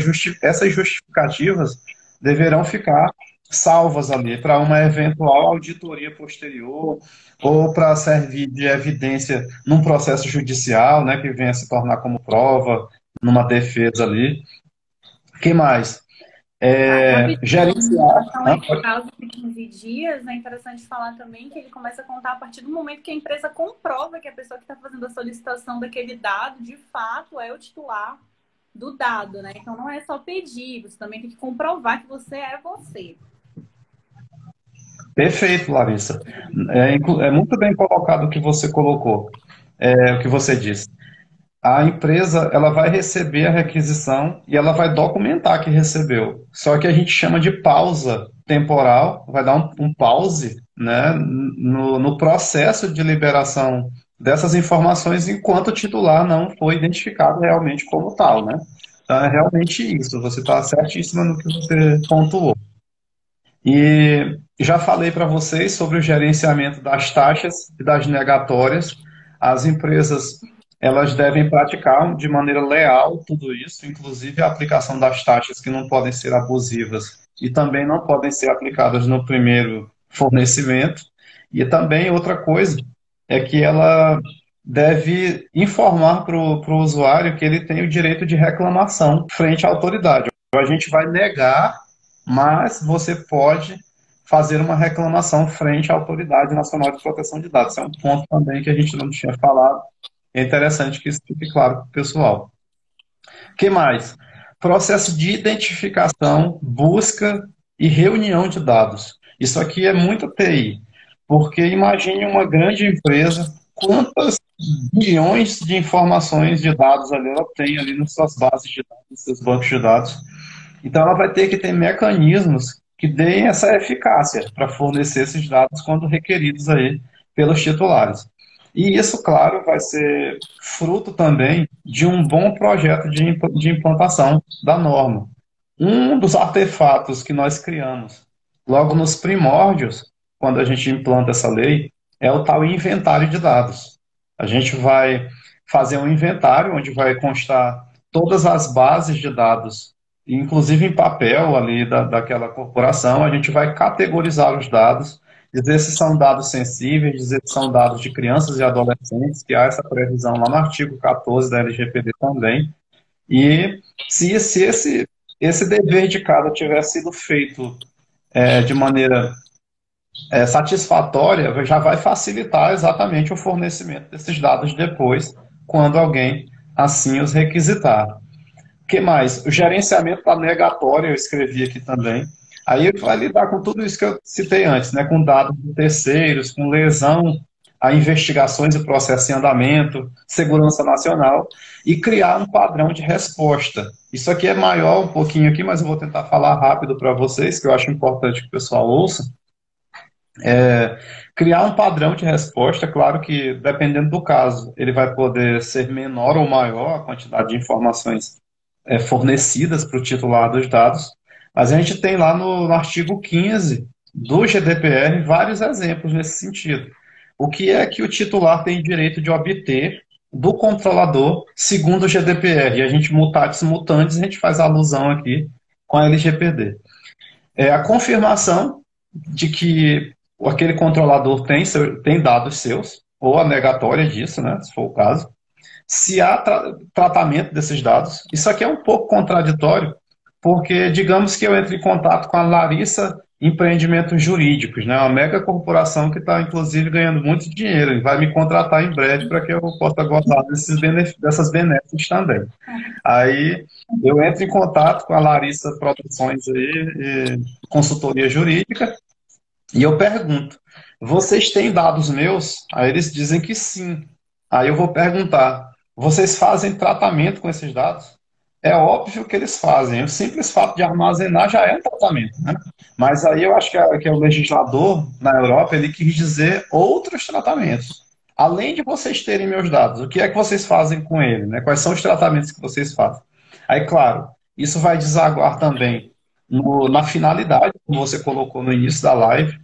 essas justificativas deverão ficar salvas ali para uma eventual auditoria posterior ou para servir de evidência num processo judicial, né, que venha se tornar como prova numa defesa ali. O que mais? Rapidinho, em Gerenciar. relação a esse prazo de 15 dias, é interessante falar também que ele começa a contar a partir do momento que a empresa comprova que a pessoa que está fazendo a solicitação daquele dado, de fato, é o titular do dado, né? Então, não é só pedir, você também tem que comprovar que você é você. Perfeito, Larissa. É muito bem colocado o que você colocou, o que você disse. A empresa ela vai receber a requisição e ela vai documentar que recebeu. Só que a gente chama de pausa temporal, vai dar um pause, né, no processo de liberação dessas informações enquanto o titular não foi identificado realmente como tal, né? Então é realmente isso, você está certíssima no que você pontuou. E já falei para vocês sobre o gerenciamento das taxas e das negatórias. As empresas elas devem praticar de maneira leal tudo isso, inclusive a aplicação das taxas que não podem ser abusivas e também não podem ser aplicadas no primeiro fornecimento. E também outra coisa é que ela deve informar para o usuário que ele tem o direito de reclamação frente à autoridade. A gente vai negar, mas você pode fazer uma reclamação frente à Autoridade Nacional de Proteção de Dados. Esse é um ponto também que a gente não tinha falado. É interessante que isso fique claro para o pessoal. O que mais? Processo de identificação, busca e reunião de dados. Isso aqui é muito TI, porque imagine uma grande empresa, quantas bilhões de informações de dados ali ela tem ali nas suas bases de dados, nos seus bancos de dados. Então, ela vai ter que ter mecanismos que deem essa eficácia para fornecer esses dados quando requeridos aí pelos titulares. E isso, claro, vai ser fruto também de um bom projeto de implantação da norma. Um dos artefatos que nós criamos logo nos primórdios, quando a gente implanta essa lei, é o tal inventário de dados. A gente vai fazer um inventário onde vai constar todas as bases de dados, inclusive em papel ali daquela corporação, a gente vai categorizar os dados, dizer se são dados sensíveis, dizer se são dados de crianças e adolescentes, que há essa previsão lá no artigo 14 da LGPD também. E se esse dever de casa tiver sido feito de maneira satisfatória, já vai facilitar exatamente o fornecimento desses dados depois, quando alguém assim os requisitar. O que mais? O gerenciamento da negatória, eu escrevi aqui também. Aí vai lidar com tudo isso que eu citei antes, né? Com dados de terceiros, com lesão a investigações e processos em andamento, segurança nacional, e criar um padrão de resposta. Isso aqui é maior um pouquinho aqui, mas eu vou tentar falar rápido para vocês, que eu acho importante que o pessoal ouça. Criar um padrão de resposta, claro que dependendo do caso, ele vai poder ser menor ou maior a quantidade de informações fornecidas para o titular dos dados, mas a gente tem lá no artigo 15 do GDPR vários exemplos nesse sentido. O que é que o titular tem direito de obter do controlador segundo o GDPR? E a gente, mutatis mutandis, a gente faz alusão aqui com a LGPD. É a confirmação de que aquele controlador tem dados seus, ou a negatória disso, né, se for o caso. Se há tratamento desses dados. Isso aqui é um pouco contraditório, porque digamos que eu entre em contato com a Larissa Empreendimentos Jurídicos, né, uma mega corporação que está, inclusive, ganhando muito dinheiro e vai me contratar em breve para que eu possa gozar dessas benesses também. Aí eu entro em contato com a Larissa Produções aí, consultoria jurídica, e eu pergunto, vocês têm dados meus? Aí eles dizem que sim. Aí eu vou perguntar, vocês fazem tratamento com esses dados? É óbvio que eles fazem. O simples fato de armazenar já é um tratamento, né? Mas aí eu acho que o legislador na Europa ele quis dizer outros tratamentos. Além de vocês terem meus dados, o que é que vocês fazem com ele, né? Quais são os tratamentos que vocês fazem? Aí, claro, isso vai desaguar também na finalidade, como você colocou no início da live,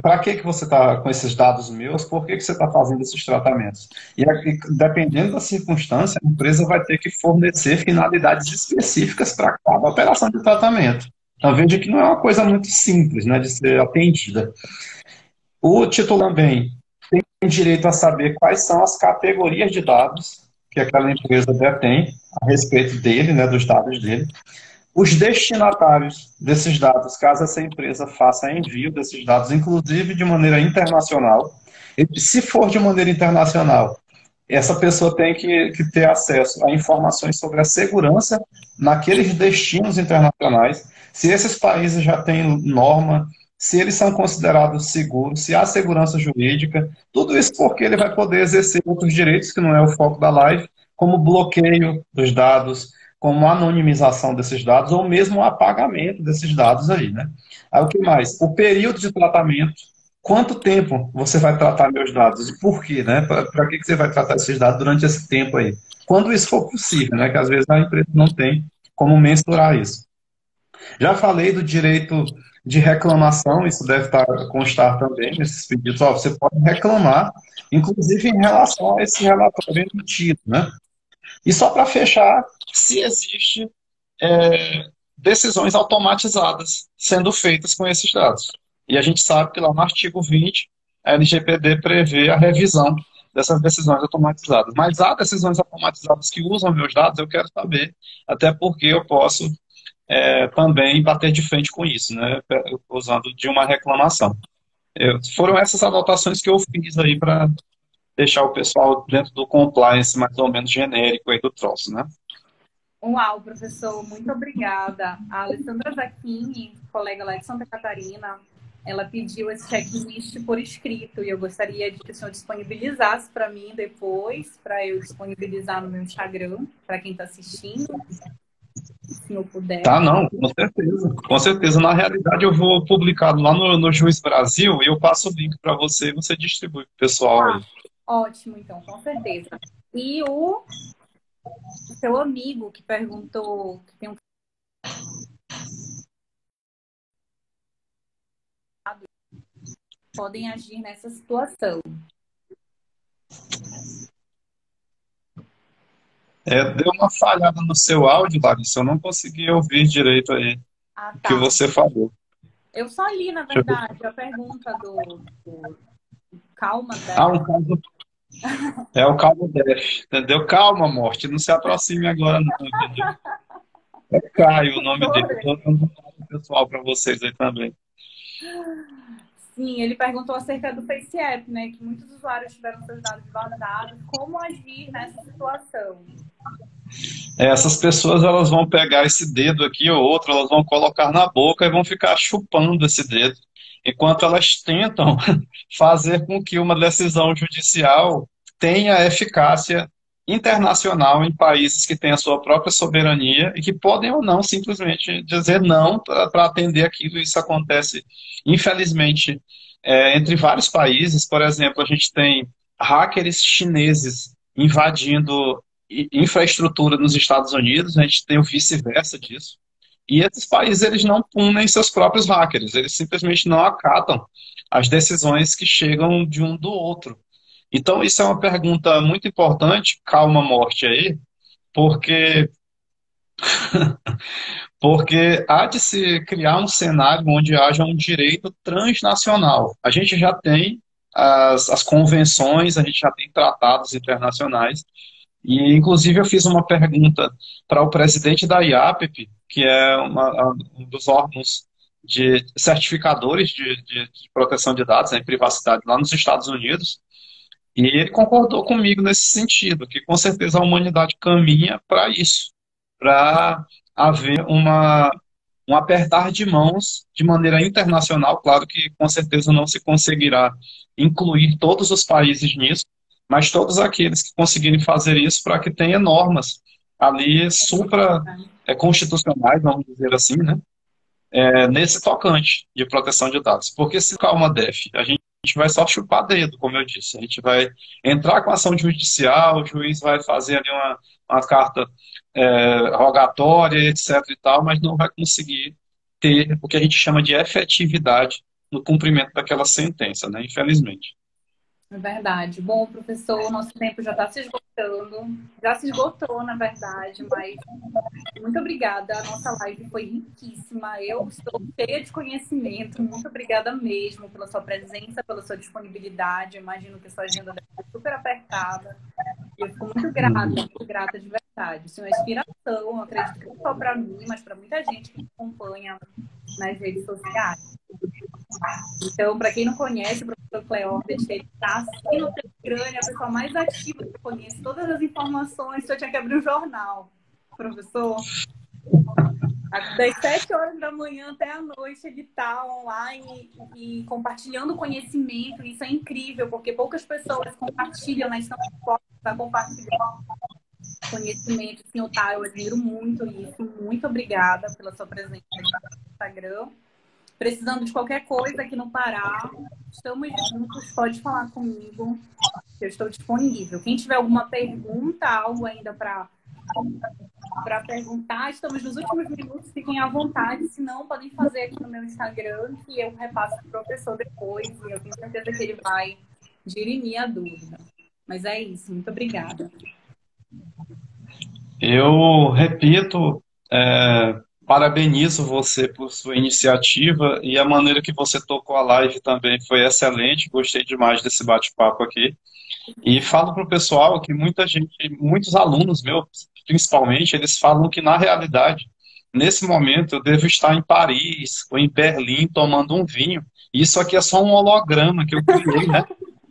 para que você está com esses dados meus? Por que você está fazendo esses tratamentos? E dependendo da circunstância, a empresa vai ter que fornecer finalidades específicas para cada operação de tratamento. Então, veja que não é uma coisa muito simples, né, de ser atendida. O titular também tem direito a saber quais são as categorias de dados que aquela empresa detém a respeito dele, né, dos dados dele. os destinatários desses dados, caso essa empresa faça envio desses dados, inclusive de maneira internacional. E se for de maneira internacional, essa pessoa tem que ter acesso a informações sobre a segurança naqueles destinos internacionais, se esses países já têm norma, se eles são considerados seguros, se há segurança jurídica, tudo isso porque ele vai poder exercer outros direitos, que não é o foco da live, como bloqueio dos dados, como anonimização desses dados, ou mesmo o apagamento desses dados aí, né? Aí o que mais? O período de tratamento. Quanto tempo você vai tratar meus dados? E por quê, né? Para que você vai tratar esses dados durante esse tempo aí? Quando isso for possível, né? Que às vezes a empresa não tem como mensurar isso. Já falei do direito de reclamação, isso deve constar também nesses pedidos. Ó, você pode reclamar, inclusive em relação a esse relatório emitido, né? E só para fechar, se existe decisões automatizadas sendo feitas com esses dados. E a gente sabe que lá no artigo 20, a LGPD prevê a revisão dessas decisões automatizadas. Mas há decisões automatizadas que usam meus dados, eu quero saber, até porque eu posso também bater de frente com isso, né, usando de uma reclamação. Foram essas anotações que eu fiz aí para deixar o pessoal dentro do compliance mais ou menos genérico aí do troço, né? Uau, professor, muito obrigada. A Alessandra Zacchini, colega lá de Santa Catarina, ela pediu esse checklist por escrito e eu gostaria de que o senhor disponibilizasse para mim depois, para eu disponibilizar no meu Instagram, para quem está assistindo, se eu puder. Tá, não, com certeza. Com certeza. Na realidade, eu vou publicar lá no Juiz Brasil e eu passo o link para você e você distribui para o pessoal Ah, aí. ótimo, então, com certeza. E o seu amigo que perguntou, que tem um podem agir nessa situação. Deu uma falhada no seu áudio, Larissa. Eu não consegui ouvir direito aí Ah, o que tá. você falou. Eu só li, na Deixa eu ver. verdade, a pergunta do Calma, Ah, Dé. um caso. É o Cabo Dash, entendeu? Calma, morte. Não se aproxime agora, não, entendeu? É Caio o nome dele. Eu tô dando um pessoal para vocês aí também. Sim, ele perguntou acerca do Face App, né? Que muitos usuários tiveram seus dados vazados. Como agir nessa situação? Essas pessoas elas vão pegar esse dedo aqui ou outro, elas vão colocar na boca e vão ficar chupando esse dedo, enquanto elas tentam fazer com que uma decisão judicial tenha eficácia internacional em países que têm a sua própria soberania e que podem ou não simplesmente dizer não para atender aquilo. Isso acontece, infelizmente, entre vários países. Por exemplo, a gente tem hackers chineses invadindo infraestrutura nos Estados Unidos, a gente tem o vice-versa disso. E esses países eles não punem seus próprios hackers, eles simplesmente não acatam as decisões que chegam de um do outro. Então, isso é uma pergunta muito importante, calma morte aí, porque, porque há de se criar um cenário onde haja um direito transnacional. A gente já tem as convenções, a gente já tem tratados internacionais, e, inclusive, eu fiz uma pergunta para o presidente da IAPP, que é um dos órgãos de certificadores de proteção de dados, né, e privacidade lá nos Estados Unidos, e ele concordou comigo nesse sentido, que com certeza a humanidade caminha para isso, para haver um apertar de mãos de maneira internacional. Claro que com certeza não se conseguirá incluir todos os países nisso, mas todos aqueles que conseguirem fazer isso para que tenha normas ali supra constitucionais, vamos dizer assim, né? Nesse tocante de proteção de dados. Porque se calma def, a gente vai só chupar dedo, como eu disse. A gente vai entrar com ação judicial, o juiz vai fazer ali uma carta rogatória, etc e tal, mas não vai conseguir ter o que a gente chama de efetividade no cumprimento daquela sentença, né? Infelizmente. É verdade. Bom, professor, o nosso tempo já está se esgotando. Já se esgotou, na verdade, mas muito obrigada. A nossa live foi riquíssima. Eu estou cheia de conhecimento. Muito obrigada mesmo pela sua presença, pela sua disponibilidade. Eu imagino que a sua agenda deve ser super apertada. Eu fico muito grata de verdade. verdade. Isso é uma inspiração, eu acredito que não só para mim, mas para muita gente que acompanha nas redes sociais. Então, para quem não conhece, o professor Cleópatra, ele está assim no Telegram, ele é a pessoa mais ativa que eu conheço. Todas as informações, eu tinha que abrir o jornal. Professor, das 7 horas da manhã até a noite ele está online e compartilhando conhecimento. Isso é incrível, porque poucas pessoas compartilham, né? Estão dispostas a compartilhar conhecimento. Senhor Tá, eu admiro muito isso. Muito obrigada pela sua presença aqui no Instagram. Precisando de qualquer coisa aqui no Pará, estamos juntos, pode falar comigo, eu estou disponível. Quem tiver alguma pergunta, algo ainda para perguntar, estamos nos últimos minutos, fiquem à vontade, se não, podem fazer aqui no meu Instagram, que eu repasso para o professor depois, e eu tenho certeza que ele vai dirimir a dúvida. Mas é isso, muito obrigada. Eu repito, parabenizo você por sua iniciativa e a maneira que você tocou a live também foi excelente. Gostei demais desse bate-papo aqui. E falo para o pessoal que muita gente, muitos alunos meus, principalmente, eles falam que na realidade, nesse momento, eu devo estar em Paris ou em Berlim tomando um vinho. Isso aqui é só um holograma que eu criei, né?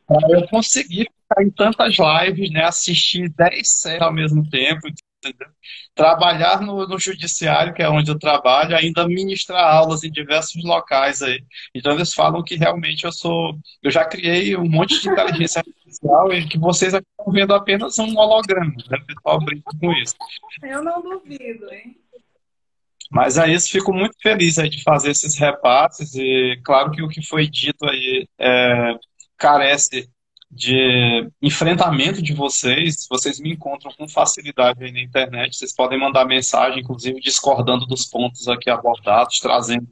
Para eu conseguir ficar em tantas lives, né? Assistir 10 séries ao mesmo tempo, entendeu? Trabalhar no judiciário, que é onde eu trabalho, ainda ministrar aulas em diversos locais aí. Então eles falam que realmente eu já criei um monte de inteligência artificial e que vocês estão vendo apenas um holograma, né? O pessoal brinca com isso. Eu não duvido, hein? Mas é isso, fico muito feliz aí de fazer esses repasses e claro que o que foi dito aí carece de enfrentamento de vocês, vocês me encontram com facilidade aí na internet, vocês podem mandar mensagem, inclusive discordando dos pontos aqui abordados, trazendo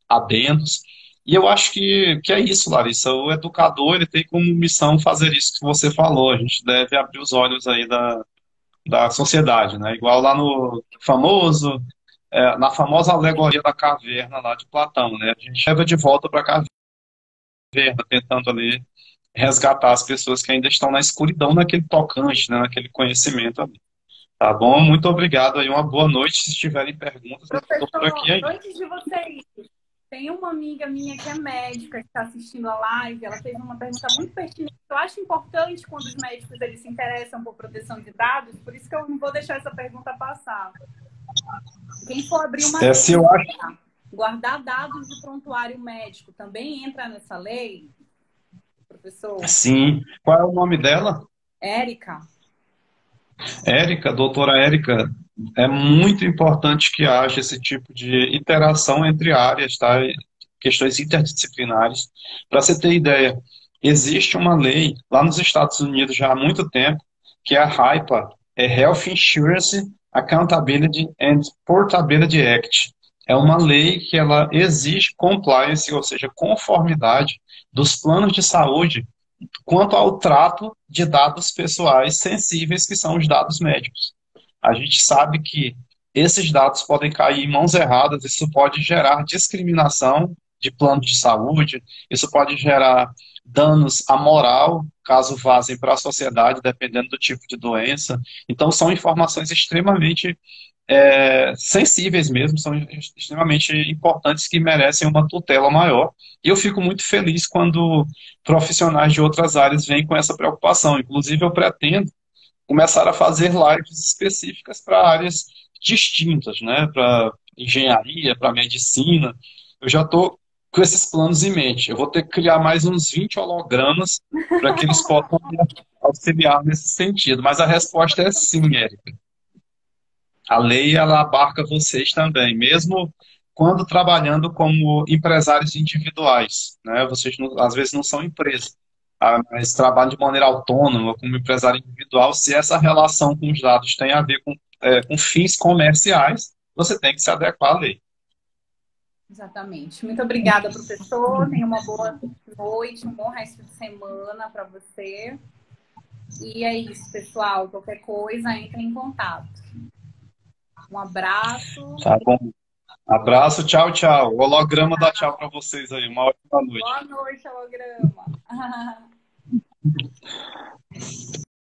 adendos. E eu acho que é isso, Larissa. O educador ele tem como missão fazer isso que você falou. A gente deve abrir os olhos aí da sociedade, né? Igual lá no famoso, na famosa alegoria da caverna lá de Platão, né? A gente leva de volta para a caverna, tentando ali resgatar as pessoas que ainda estão na escuridão naquele tocante, né, naquele conhecimento ali. Tá bom? Muito obrigado aí, uma boa noite. Se tiverem perguntas, eu estou por aqui Professor, ainda. antes de você ir, tem uma amiga minha que é médica, que está assistindo a live, ela fez uma pergunta muito pertinente. Eu acho importante quando os médicos eles se interessam por proteção de dados, por isso que eu não vou deixar essa pergunta passar. Quem for abrir uma Se eu acho... clínica, guardar dados de prontuário médico também entra nessa lei, professor? Sim. Qual é o nome dela? Érica. Érica, doutora Érica, é muito importante que haja esse tipo de interação entre áreas, tá? Questões interdisciplinares. Para você ter ideia, existe uma lei lá nos Estados Unidos já há muito tempo, que é a HIPAA, é Health Insurance Accountability and Portability Act. É uma lei que ela exige compliance, ou seja, conformidade dos planos de saúde quanto ao trato de dados pessoais sensíveis, que são os dados médicos. A gente sabe que esses dados podem cair em mãos erradas, isso pode gerar discriminação de plano de saúde, isso pode gerar danos à moral, caso vazem para a sociedade, dependendo do tipo de doença. Então, são informações extremamente sensíveis mesmo, são extremamente importantes que merecem uma tutela maior. E eu fico muito feliz quando profissionais de outras áreas vêm com essa preocupação. Inclusive, eu pretendo começar a fazer lives específicas para áreas distintas, né? Para engenharia, para medicina. Eu já estou com esses planos em mente. Eu vou ter que criar mais uns 20 hologramas para que eles possam auxiliar nesse sentido. Mas a resposta é sim, Érica. A lei, ela abarca vocês também, mesmo quando trabalhando como empresários individuais, né? Vocês, às vezes, não são empresa, mas trabalham de maneira autônoma, como empresário individual. Se essa relação com os dados tem a ver com fins comerciais, você tem que se adequar à lei. Exatamente. Muito obrigada, professor. Tenha uma boa noite, um bom resto de semana para você. E é isso, pessoal. Qualquer coisa, entre em contato. Um abraço. Tá bom. Abraço, tchau, tchau. O holograma dá tchau para vocês aí. Uma ótima noite. Boa noite, holograma.